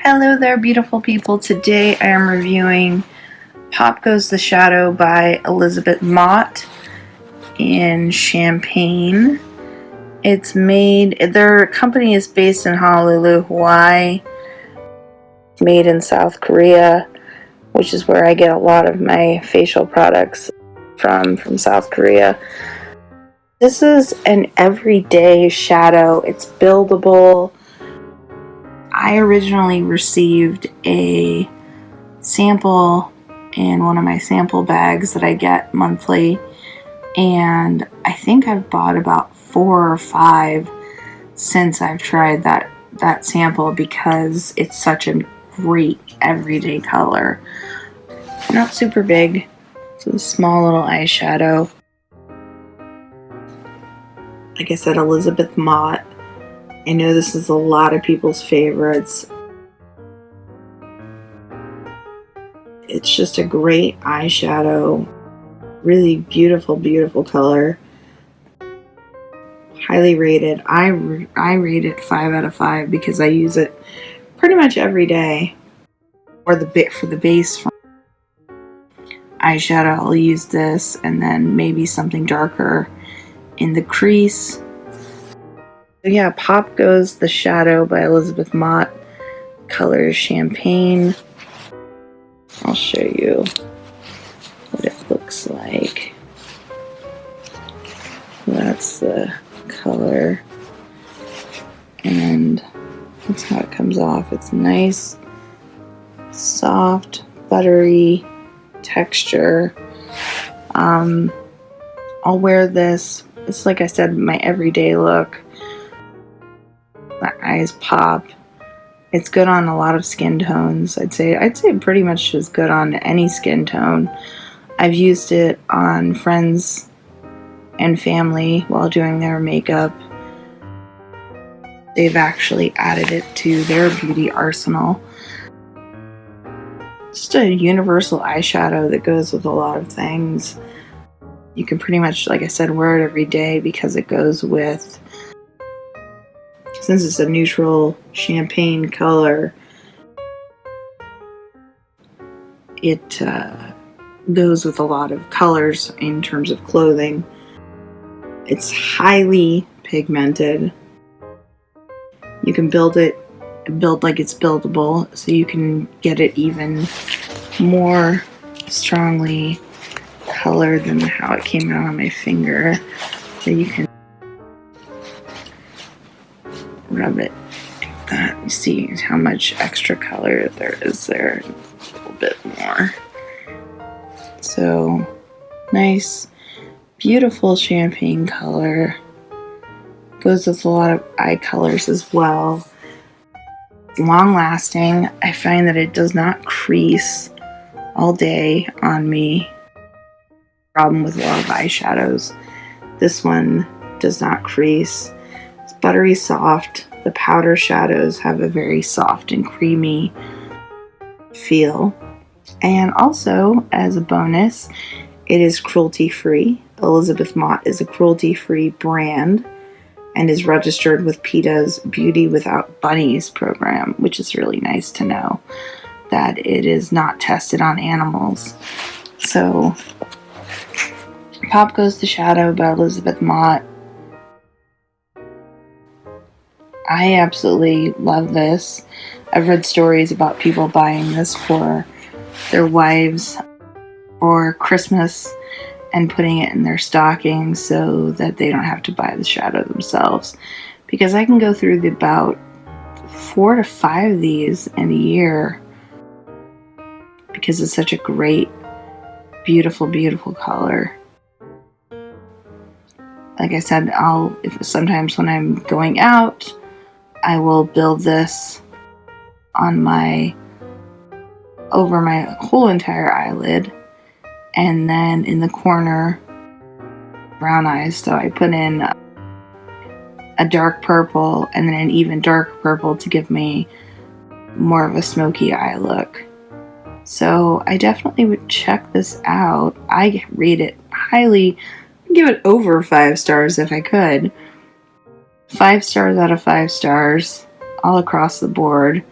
Hello there, beautiful people. Today I am reviewing Pop Goes the Shadow by Elizabeth Mott in Champagne. It's made, their company is based in Honolulu, Hawaii, made in South Korea, which is where I get a lot of my facial products from South Korea. This is an everyday shadow. It's buildable. I originally received a sample in one of my sample bags that I get monthly, and I think I've bought about 4 or 5 since I've tried that sample because it's such a great everyday color. Not super big, it's a small little eyeshadow. Like I said, Elizabeth Mott. I know this is a lot of people's favorites. It's just a great eyeshadow. Really beautiful, beautiful color. Highly rated. I rate it 5 out of 5 because I use it pretty much every day. Or for the base eyeshadow, I'll use this, and then maybe something darker in the crease. So yeah, Pop Goes the Shadow by Elizabeth Mott. Color is Champagne. I'll show you what it looks like. That's the color, and that's how it comes off. It's nice, soft, buttery texture. I'll wear this. It's like I said, my everyday look. My eyes pop. It's good on a lot of skin tones. I'd say pretty much is good on any skin tone. I've used it on friends and family while doing their makeup. They've actually added it to their beauty arsenal. Just a universal eyeshadow that goes with a lot of things. You can pretty much, like I said, wear it every day because it goes with, since it's a neutral champagne color, it goes with a lot of colors in terms of clothing. It's highly pigmented. You can build like it's buildable, so you can get it even more strongly colored than how it came out on my finger. So you can rub it like that. You see how much extra color there is there. A little bit more. So nice, beautiful champagne color. Goes with a lot of eye colors as well. Long lasting. I find that it does not crease all day on me. Problem with a lot of eyeshadows. This one does not crease. It's buttery soft. The powder shadows have a very soft and creamy feel. And also, as a bonus, it is cruelty-free. Elizabeth Mott is a cruelty-free brand and is registered with PETA's Beauty Without Bunnies program, which is really nice to know that it is not tested on animals. So, Pop Goes the Shadow by Elizabeth Mott. I absolutely love this. I've read stories about people buying this for their wives for Christmas and putting it in their stocking so that they don't have to buy the shadow themselves. Because I can go through about 4 to 5 of these in a year because it's such a great, beautiful, beautiful color. Like I said, sometimes when I'm going out, I will build this on over my whole entire eyelid, and then in the corner, brown eyes. So I put in a dark purple and then an even darker purple to give me more of a smoky eye look. So I definitely would check this out. I rate it highly. I'd give it over 5 stars if I could. 5 stars out of 5 stars all across the board.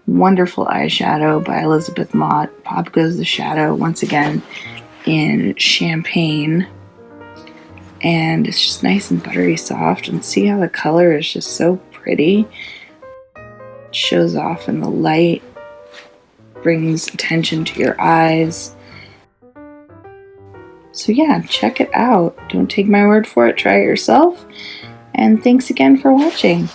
Wonderful eyeshadow by Elizabeth Mott. Pop Goes the Shadow, once again in Champagne. And it's just nice and buttery soft. And see how the color is just so pretty. It shows off in the light, brings attention to your eyes. So yeah, check it out. Don't take my word for it, try it yourself. And thanks again for watching.